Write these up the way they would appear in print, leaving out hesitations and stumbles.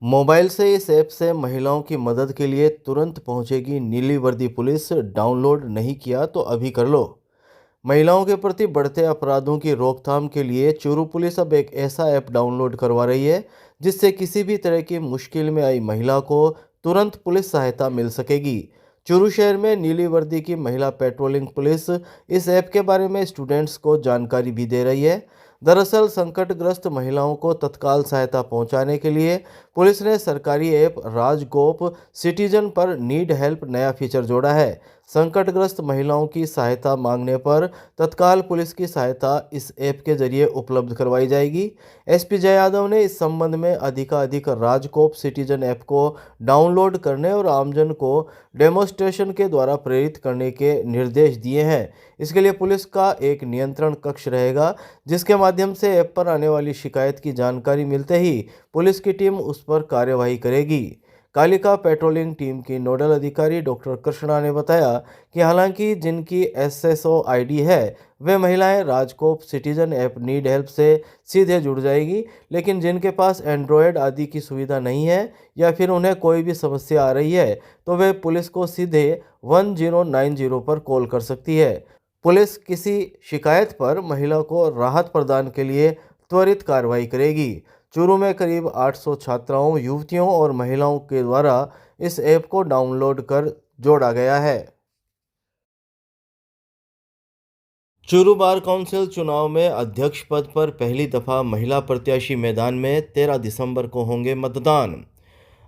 Mobile से इस app से महिलाओं की मदद के लिए तुरंत पहुंचेगी नीली वर्दी पुलिस। डाउनलोड नहीं किया तो अभी कर लो। महिलाओं के प्रति बढ़ते अपराधों की रोकथाम के लिए चूरू पुलिस अब एक ऐसा ऐप डाउनलोड करवा रही है जिससे किसी भी तरह की मुश्किल में आई महिला को तुरंत पुलिस सहायता मिल सकेगी। चूरू शहर में नीली वर्दी की महिला पेट्रोलिंग पुलिस इस ऐप के बारे में स्टूडेंट्स को जानकारी भी दे रही है। दरअसल संकटग्रस्त महिलाओं को तत्काल सहायता पहुंचाने के लिए पुलिस ने सरकारी ऐप राजगोप सिटीजन पर नीड हेल्प नया फीचर जोड़ा है। संकटग्रस्त महिलाओं की सहायता मांगने पर तत्काल पुलिस की सहायता इस ऐप के जरिए उपलब्ध करवाई जाएगी। एसपी जय यादव ने इस संबंध में अधिकाधिक राजकोप सिटीजन ऐप को डाउनलोड करने और आमजन को डेमोस्ट्रेशन के द्वारा प्रेरित करने के निर्देश दिए हैं। इसके लिए पुलिस का एक नियंत्रण कक्ष रहेगा जिसके माध्यम से ऐप पर आने वाली शिकायत की जानकारी मिलते ही पुलिस की टीम उस पर कार्यवाही करेगी। कालिका पेट्रोलिंग टीम की नोडल अधिकारी डॉक्टर कृष्णा ने बताया कि हालांकि जिनकी एसएसओ आईडी है वे महिलाएं RajCop citizen app need help से सीधे जुड़ जाएगी, लेकिन जिनके पास एंड्रॉयड आदि की सुविधा नहीं है या फिर उन्हें कोई भी समस्या आ रही है तो वे पुलिस को सीधे 1090 पर कॉल कर सकती है। पुलिस किसी शिकायत पर महिला को राहत प्रदान के लिए त्वरित कार्रवाई करेगी। चूरू में करीब 800 छात्राओं, युवतियों और महिलाओं के द्वारा इस ऐप को डाउनलोड कर जोड़ा गया है। चूरू बार काउंसिल चुनाव में अध्यक्ष पद पर पहली दफा महिला प्रत्याशी मैदान में 13 दिसंबर को होंगे मतदान।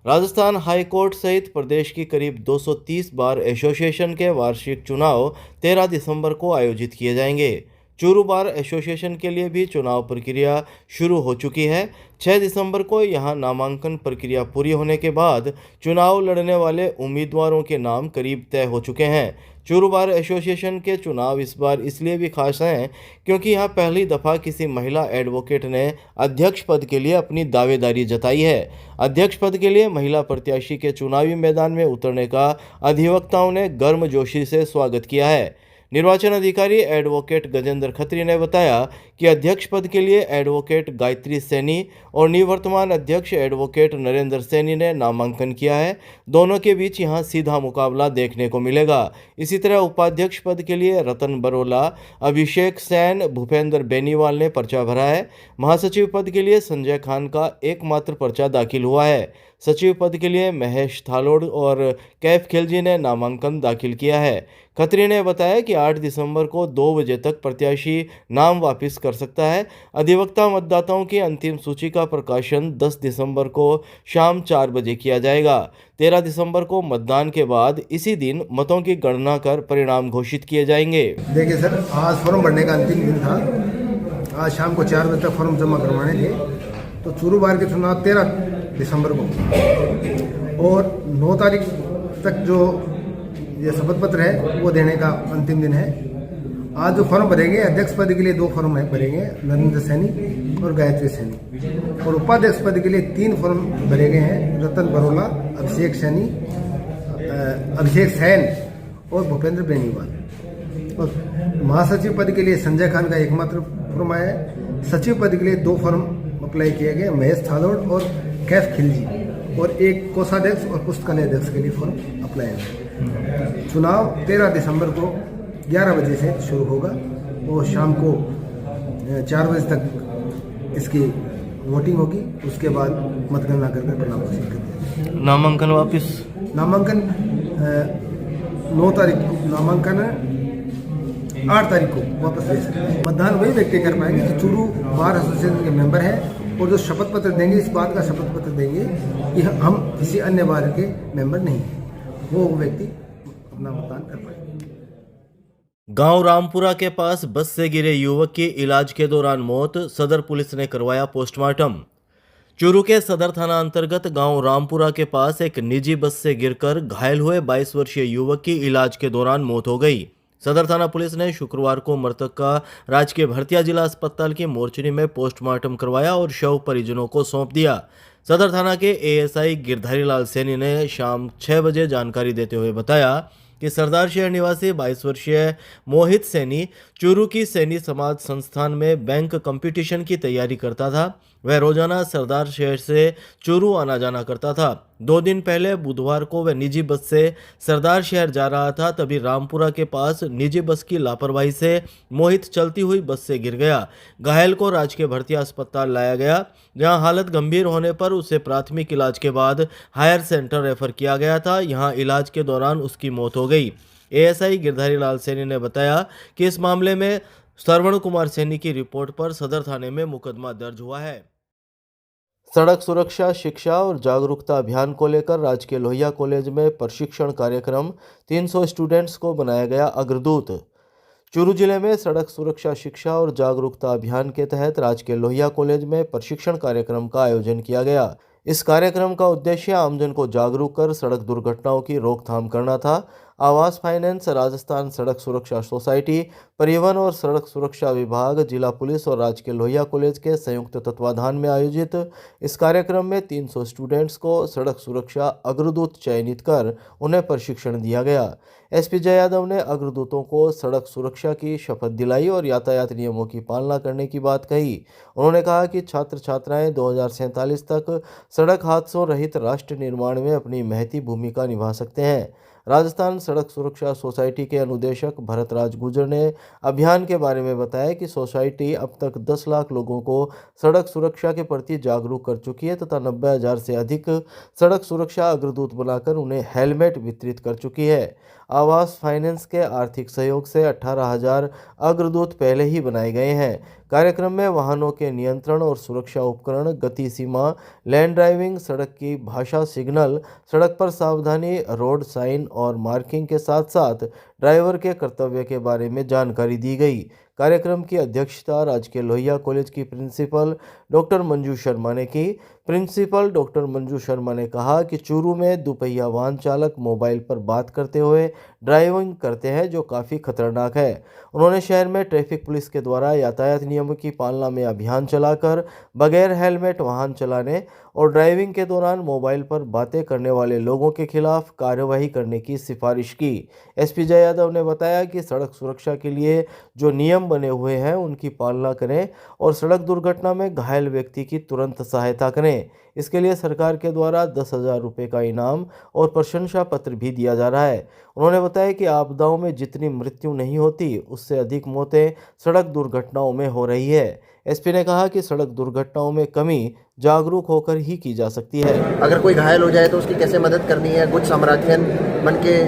राजस्थान हाई कोर्ट सहित प्रदेश की करीब 230 बार एसोसिएशन के वार्षिक चुनाव 13 दिसंबर को आयोजित किए जाएंगे। चूरू बार एसोसिएशन के लिए भी चुनाव प्रक्रिया शुरू हो चुकी है। 6 दिसंबर को यहां नामांकन प्रक्रिया पूरी होने के बाद चुनाव लड़ने वाले उम्मीदवारों के नाम करीब तय हो चुके हैं। चूरू बार एसोसिएशन के चुनाव इस बार इसलिए भी खास हैं क्योंकि यहां पहली दफ़ा किसी महिला एडवोकेट ने अध्यक्ष पद के लिए अपनी दावेदारी जताई है। अध्यक्ष पद के लिए महिला प्रत्याशी के चुनावी मैदान में उतरने का अधिवक्ताओं ने गर्मजोशी से स्वागत किया है। निर्वाचन अधिकारी एडवोकेट गजेंद्र खत्री ने बताया कि अध्यक्ष पद के लिए एडवोकेट गायत्री सैनी और निवर्तमान अध्यक्ष एडवोकेट नरेंद्र सैनी ने नामांकन किया है। दोनों के बीच यहां सीधा मुकाबला देखने को मिलेगा। इसी तरह उपाध्यक्ष पद के लिए रतन बरोला, अभिषेक सैन, भूपेंद्र बेनीवाल ने पर्चा भरा है। महासचिव पद के लिए संजय खान का एकमात्र पर्चा दाखिल हुआ है। सचिव पद के लिए महेश थालोड़ और कैफ खिलजी ने नामांकन दाखिल किया है। खत्री ने बताया कि 8 दिसंबर को 2 बजे तक प्रत्याशी नाम वापस कर सकता है। अधिवक्ता मतदाताओं की अंतिम सूची का प्रकाशन 10 दिसंबर को शाम 4 बजे किया जाएगा। 13 दिसंबर को मतदान के बाद इसी दिन मतों की गणना कर परिणाम घोषित किए जाएंगे। देखिए सर, आज फॉर्म भरने का अंतिम दिन था। आज शाम को 4 बजे तक फॉर्म जमा करवाने थे। तो चूरू बार के चुनाव 13 दिसंबर को और 9 तारीख तक जो ये शपथ पत्र है वो देने का अंतिम दिन है। आज जो फॉर्म भरेंगे अध्यक्ष पद के लिए 2 फॉर्म भरेंगे, नरेंद्र सैनी और गायत्री सैनी, और उपाध्यक्ष पद के लिए 3 फॉर्म भरे गए हैं, रतन बरोला, अभिषेक सैनी, अभिषेक सैन और भूपेंद्र बेनीवाल। और महासचिव पद के लिए संजय खान का एकमात्र फॉर्म आया है। सचिव पद के लिए 2 फॉर्म अप्लाई किए गए, महेश थालोड़ और कैफ खिलजी, और एक कोषाध्यक्ष और पुस्तकालय अध्यक्ष के लिए फॉर्म अप्लाई है। चुनाव 13 दिसंबर को 11 बजे से शुरू होगा और शाम को 4 बजे तक इसकी वोटिंग होगी। उसके बाद मतगणना करके परिणाम घोषित कर दिया। नामांकन वापस 9 तारीख को नामांकन 8 तारीख को वापस ले सकते हैं। मतदान वही व्यक्ति कर पाएंगे जो चूरू बार एसोसिएशन के मेंबर हैं और जो शपथ पत्र देंगे, इस बात का शपथ पत्र देंगे कि हम किसी अन्य बार के मेंबर नहीं हैं, वो व्यक्ति अपना मतदान कर पाएंगे। गांव रामपुरा के पास बस से गिरे युवक की इलाज के दौरान मौत, सदर पुलिस ने करवाया पोस्टमार्टम। चूरू के सदर थाना अंतर्गत गांव रामपुरा के पास एक निजी बस से गिरकर घायल हुए 22 वर्षीय युवक की इलाज के दौरान मौत हो गई। सदर थाना पुलिस ने शुक्रवार को मृतक का राजकीय भरतिया जिला अस्पताल की मोर्चरी में पोस्टमार्टम करवाया और शव परिजनों को सौंप दिया। सदर थाना के एएसआई गिरधारी लाल सैनी ने शाम 6 बजे जानकारी देते हुए बताया कि सरदार शहर निवासी 22 वर्षीय मोहित सैनी चूरू की सैनी समाज संस्थान में बैंक कंपटीशन की तैयारी करता था। वह रोजाना सरदार शहर से चूरू आना जाना करता था। 2 दिन पहले बुधवार को वह निजी बस से सरदार शहर जा रहा था, तभी रामपुरा के पास निजी बस की लापरवाही से मोहित चलती हुई बस से गिर गया। घायल को राजकीय भर्ती अस्पताल लाया गया, जहां हालत गंभीर होने पर उसे प्राथमिक इलाज के बाद हायर सेंटर रेफर किया गया था। यहां इलाज के दौरान उसकी मौत हो गई। एएसआई गिरधारी लाल सैनी ने बताया कि इस मामले में श्रवण कुमार सैनी की रिपोर्ट पर सदर थाने में मुकदमा दर्ज हुआ है। सड़क सुरक्षा, शिक्षा और जागरूकता अभियान को लेकर राजकीय लोहिया कॉलेज में प्रशिक्षण कार्यक्रम, 300 स्टूडेंट्स को बनाया गया अग्रदूत। चूरू जिले में सड़क सुरक्षा, शिक्षा और जागरूकता अभियान के तहत राजकीय लोहिया कॉलेज में प्रशिक्षण कार्यक्रम का आयोजन किया गया। इस कार्यक्रम का उद्देश्य आमजन को जागरूक कर सड़क दुर्घटनाओं की रोकथाम करना था। आवास फाइनेंस, राजस्थान सड़क सुरक्षा सोसाइटी, परिवहन और सड़क सुरक्षा विभाग, जिला पुलिस और राजकीय लोहिया कॉलेज के संयुक्त तत्वाधान में आयोजित इस कार्यक्रम में 300 स्टूडेंट्स को सड़क सुरक्षा अग्रदूत चयनित कर उन्हें प्रशिक्षण दिया गया। एसपी जय यादव ने अग्रदूतों को सड़क सुरक्षा की शपथ दिलाई और यातायात नियमों की पालना करने की बात कही। उन्होंने कहा कि छात्र छात्राएं 2047 तक सड़क हादसों रहित राष्ट्र निर्माण में अपनी महती भूमिका निभा सकते हैं। राजस्थान सड़क सुरक्षा सोसाइटी के अनुदेशक भरत राज गुर्जर ने अभियान के बारे में बताया कि सोसाइटी अब तक 10 लाख लोगों को सड़क सुरक्षा के प्रति जागरूक कर चुकी है तथा 90,000 से अधिक सड़क सुरक्षा अग्रदूत बनाकर उन्हें हेलमेट वितरित कर चुकी है। आवास फाइनेंस के आर्थिक सहयोग से 18,000 अग्रदूत पहले ही बनाए गए हैं। कार्यक्रम में वाहनों के नियंत्रण और सुरक्षा उपकरण, गति सीमा, लैंड ड्राइविंग, सड़क की भाषा, सिग्नल, सड़क पर सावधानी, रोड साइन और मार्किंग के साथ साथ ड्राइवर के कर्तव्य के बारे में जानकारी दी गई। कार्यक्रम की अध्यक्षता राजकीय लोहिया कॉलेज की प्रिंसिपल डॉक्टर मंजू शर्मा ने की। प्रिंसिपल डॉक्टर मंजू शर्मा ने कहा कि चूरू में दुपहिया वाहन चालक मोबाइल पर बात करते हुए ड्राइविंग करते हैं, जो काफ़ी खतरनाक है। उन्होंने शहर में ट्रैफिक पुलिस के द्वारा यातायात नियमों की पालना में अभियान चलाकर बगैर हेलमेट वाहन चलाने और ड्राइविंग के दौरान मोबाइल पर बातें करने वाले लोगों के खिलाफ कार्यवाही करने की सिफारिश की। एसपी जय यादव ने बताया कि सड़क सुरक्षा के लिए जो नियम बने हुए हैं उनकी पालना करें और सड़क दुर्घटना में घायल व्यक्ति की तुरंत सहायता करें। इसके लिए सरकार के द्वारा 10,000 रुपये का इनाम और प्रशंसा पत्र भी दिया जा रहा है। उन्होंने बताया कि आपदाओं में जितनी मृत्यु नहीं होती, उससे अधिक मौतें सड़क दुर्घटनाओं में हो रही है। एसपी ने कहा कि सड़क दुर्घटनाओं में कमी जागरूक होकर ही की जा सकती है। अगर कोई घायल हो जाए तो उसकी कैसे मदद करनी है, कुछ सामर्थ्यन बन के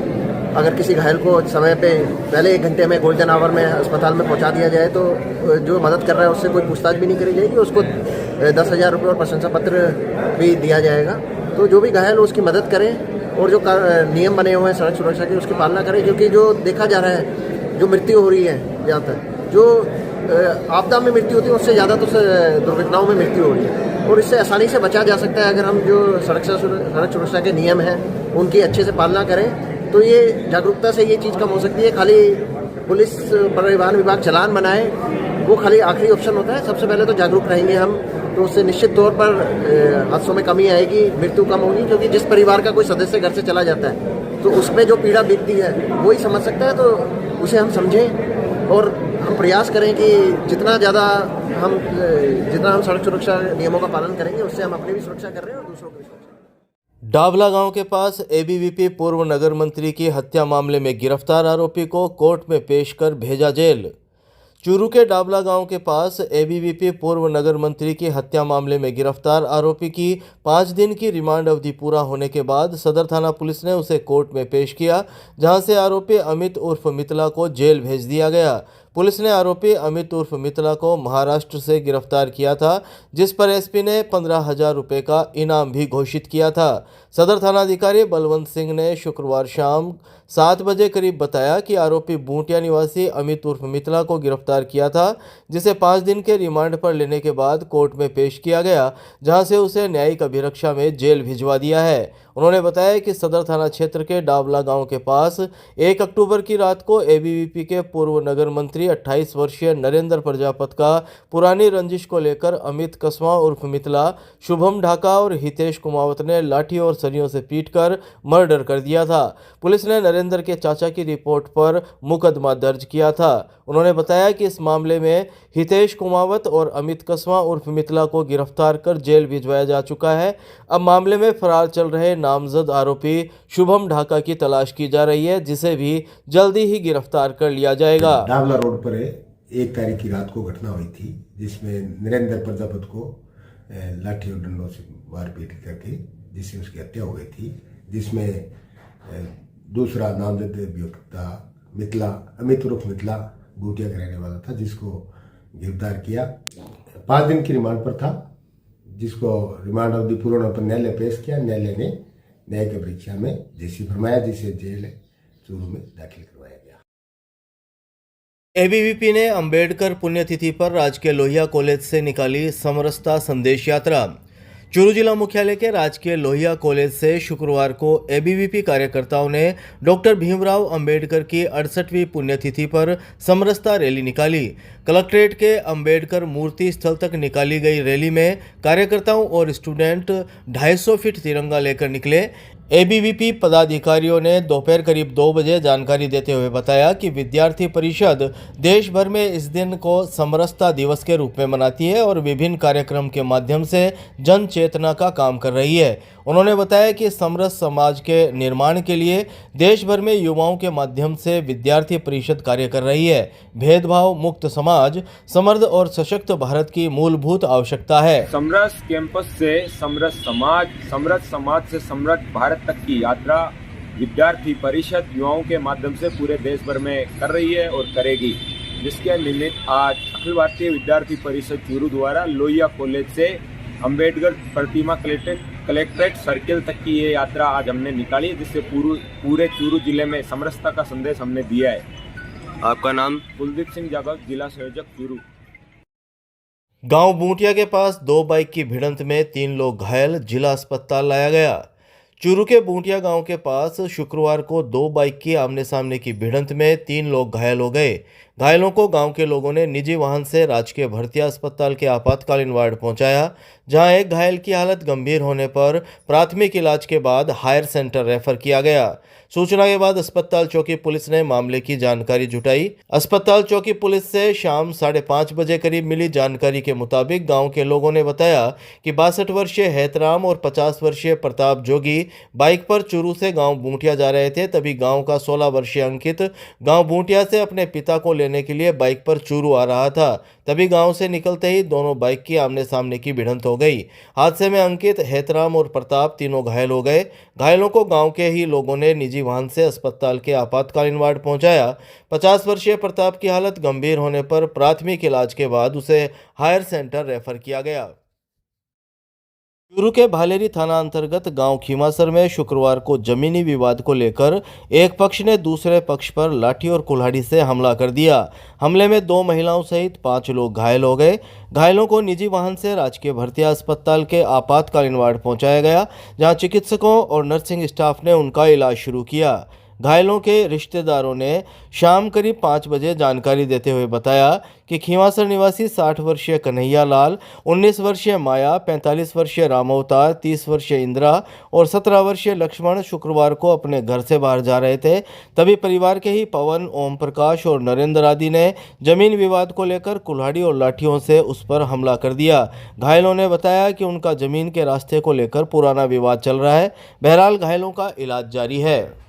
अगर किसी घायल को समय पे पहले 1 घंटे में गोल्डन आवर में अस्पताल में पहुंचा दिया जाए तो जो मदद कर रहा है उससे कोई पूछताछ भी नहीं करी जाएगी, उसको 10,000 रुपये और प्रशंसा पत्र भी दिया जाएगा। तो जो भी घायल हो उसकी मदद करें और जो नियम बने हुए हैं सड़क सुरक्षा के उसकी पालना करें, क्योंकि जो देखा जा रहा है जो मृत्यु हो रही है ज़्यादातर जो आपदा में मृत्यु होती है उससे ज़्यादा तो दुर्घटनाओं में मृत्यु हो रही है और इससे आसानी से बचा जा सकता है अगर हम जो सड़क सुरक्षा के नियम हैं उनकी अच्छे से पालना करें। तो ये जागरूकता से ये चीज़ कम हो सकती है। खाली पुलिस परिवहन विभाग चालान बनाए वो खाली आखिरी ऑप्शन होता है। सबसे पहले तो जागरूक रहेंगे हम तो उससे निश्चित तौर पर हादसों में कमी आएगी, मृत्यु कम होगी, क्योंकि जिस परिवार का कोई सदस्य घर से चला जाता है तो उसमें जो पीड़ा बीतती है वही समझ सकता है। तो उसे हम समझें और हम प्रयास करें कि जितना हम सड़क सुरक्षा नियमों का पालन करेंगे उससे हम अपनी भी सुरक्षा कर रहे हैं और दूसरों की भी सुरक्षा। डाबला गांव के पास एबीवीपी पूर्व नगर मंत्री की हत्या मामले में गिरफ्तार आरोपी को कोर्ट में पेश कर भेजा जेल। चूरू के डाबला गांव के पास एबीवीपी पूर्व नगर मंत्री की हत्या मामले में गिरफ्तार आरोपी की 5 दिन की रिमांड अवधि पूरा होने के बाद सदर थाना पुलिस ने उसे कोर्ट में पेश किया, जहां से आरोपी अमित उर्फ मितला को जेल भेज दिया गया। पुलिस ने आरोपी अमित उर्फ मितला को महाराष्ट्र से गिरफ्तार किया था, जिस पर एसपी ने 15,000 रुपये का इनाम भी घोषित किया था। सदर थानाधिकारी बलवंत सिंह ने शुक्रवार शाम 7 बजे करीब बताया कि आरोपी बूटिया निवासी अमित उर्फ मितला को गिरफ्तार किया था, जिसे 5 दिन के रिमांड पर लेने के बाद कोर्ट में पेश किया गया, जहां से उसे न्यायिक अभिरक्षा में जेल भिजवा दिया है। उन्होंने बताया कि सदर थाना क्षेत्र के डावला गांव के पास 1 अक्टूबर की रात को एबीवीपी के पूर्व नगर मंत्री 28 वर्षीय नरेंद्र प्रजापत का पुरानी रंजिश को लेकर अमित कस्वां उर्फ मितला, शुभम ढाका और हितेश कुमावत ने लाठी और सरियों से पीटकर मर्डर कर दिया था। पुलिस ने नरेंद्र के चाचा की रिपोर्ट पर मुकदमा दर्ज किया था। उन्होंने बताया कि इस मामले में हितेश कुमावत और अमित कस्वां उर्फ मितला को गिरफ्तार कर जेल भिजवाया जा चुका है। अब मामले में फरार चल रहे नामजद आरोपी शुभम ढाका की तलाश की जा रही है, जिसे भी जल्दी ही गिरफ्तार कर लिया जाएगा। डावला रोड पर 1 तारीख की रात को घटना हुई थी, जिसमें नरेंद्र प्रजापत को लाठी और डंडों से मारपीट करके जिससे उसकी हत्या हो गई थी, जिसमें दूसरा नामजद अभियुक्त मितला, अमित उर्फ मितला बूटिया का रहने वाला था, जिसको गिरफ्तार किया। 5 दिन की रिमांड पर था, जिसको रिमांड अवधि पूर्ण होने पर न्यायालय पेश किया। न्यायालय ने न्यायिक परीक्षा में जेसी फरमाया, जिसे जेल चूरू में दाखिल करवाया गया। एबीवीपी ने अंबेडकर पुण्यतिथि पर राजकीय लोहिया कॉलेज से निकाली समरसता संदेश यात्रा। चूरू जिला मुख्यालय के राजकीय लोहिया कॉलेज से शुक्रवार को एबीवीपी कार्यकर्ताओं ने डॉक्टर भीमराव अंबेडकर की 68वीं पुण्यतिथि पर समरसता रैली निकाली। कलेक्ट्रेट के अंबेडकर मूर्ति स्थल तक निकाली गई रैली में कार्यकर्ताओं और स्टूडेंट 250 फीट तिरंगा लेकर निकले। एबीवीपी पदाधिकारियों ने दोपहर करीब 2 बजे जानकारी देते हुए बताया कि विद्यार्थी परिषद देश भर में इस दिन को समरसता दिवस के रूप में मनाती है और विभिन्न कार्यक्रम के माध्यम से जन चेतना का काम कर रही है। उन्होंने बताया कि समरस समाज के निर्माण के लिए देश भर में युवाओं के माध्यम से विद्यार्थी परिषद कार्य कर रही है। भेदभाव मुक्त समाज, समृद्ध और सशक्त भारत की मूलभूत आवश्यकता है। समरस कैंपस से समरस समाज से समृद्ध भारत तक की यात्रा विद्यार्थी परिषद युवाओं के माध्यम से पूरे देश भर में कर रही है और करेगी, जिसके निमित्त आज अखिल भारतीय विद्यार्थी परिषद चूरू द्वारा लोहिया कॉलेज से अंबेडकर प्रतिमा कलेक्ट्रेट सर्किल तक की ये यात्रा आज हमने निकाली, जिससे पूरे चूरू जिले में समरसता का संदेश हमने दिया है। आपका नाम? कुलदीप सिंह जागव, जिला संयोजक चूरू। गांव बूटिया के पास 2 बाइक की भिड़ंत में 3 लोग घायल, जिला अस्पताल लाया गया। चूरू के बूटिया गांव के पास शुक्रवार को 2 बाइक की आमने सामने की भिड़ंत में 3 लोग घायल हो गए। घायलों को गांव के लोगों ने निजी वाहन से राजकीय भरतिया अस्पताल के आपातकालीन वार्ड पहुंचाया, जहां एक घायल की हालत गंभीर होने पर प्राथमिक इलाज के बाद हायर सेंटर रेफर किया गया। सूचना के बाद अस्पताल चौकी पुलिस ने मामले की जानकारी जुटाई। अस्पताल चौकी पुलिस से शाम 5:30 बजे करीब मिली जानकारी के मुताबिक गांव के लोगों ने बताया कि 62 वर्षीय हैतराम और 50 वर्षीय प्रताप जोगी बाइक पर चूरू से गांव बूटिया जा रहे थे। तभी गांव का 16 वर्षीय अंकित गांव बूटिया से अपने पिता को लेने के लिए बाइक पर चूरू आ रहा था। तभी गांव से निकलते ही दोनों बाइक की आमने सामने की भिड़ंत हो गई। हादसे में अंकित, हैतराम और प्रताप तीनों घायल हो गए। घायलों को गांव के ही लोगों ने निजी वाहन से अस्पताल के आपातकालीन वार्ड पहुंचाया। 50 वर्षीय प्रताप की हालत गंभीर होने पर प्राथमिक इलाज के बाद उसे हायर सेंटर रेफर किया गया। चूरू के भालेरी थाना अंतर्गत गांव खीमासर में शुक्रवार को जमीनी विवाद को लेकर एक पक्ष ने दूसरे पक्ष पर लाठी और कुल्हाड़ी से हमला कर दिया। हमले में 2 महिलाओं सहित 5 लोग घायल हो गए। घायलों को निजी वाहन से राजकीय भरतिया अस्पताल के आपातकालीन वार्ड पहुंचाया गया, जहां चिकित्सकों और नर्सिंग स्टाफ ने उनका इलाज शुरू किया। घायलों के रिश्तेदारों ने शाम करीब 5 बजे जानकारी देते हुए बताया कि खीमासर निवासी 60 वर्षीय कन्हैया लाल, 19 वर्षीय माया, 45 वर्षीय रामअवतार, 30 वर्षीय इंदिरा और 17 वर्षीय लक्ष्मण शुक्रवार को अपने घर से बाहर जा रहे थे। तभी परिवार के ही पवन, ओम प्रकाश और नरेंद्र आदि ने जमीन विवाद को लेकर कुल्हाड़ी और लाठियों से उस पर हमला कर दिया। घायलों ने बताया कि उनका जमीन के रास्ते को लेकर पुराना विवाद चल रहा है। बहरहाल घायलों का इलाज जारी है।